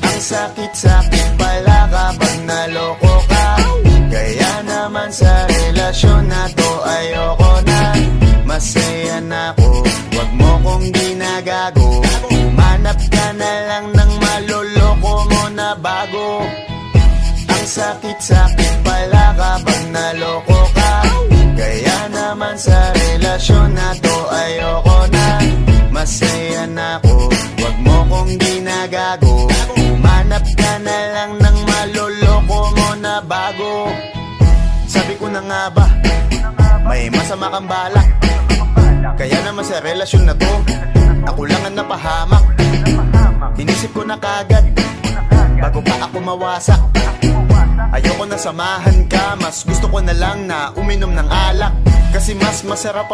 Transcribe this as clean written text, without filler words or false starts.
Ang sakit-sakit pala kapag naloko ka. Kaya naman sa relasyon na to ayoko na. Masaya na ako, wag mo kong ginagago. Manap ka na lang ng maloloko mo na bago. Ang sakit-sakit pala kapag naloko ka. Kaya naman sa relasyon na to ayoko na. Masaya na ako, wag mo kong ginagago. Manap ka na lang ng maloloko mo na bago. Sabi ko na nga ba, may masama kang balak. Kaya naman sa relasyon na to, ako lang ang napahamak. Inisip ko na kagad, bago pa ako mawasak. Ayoko na samahan ka, mas gusto ko na lang na uminom ng alak. Kasi mas masarap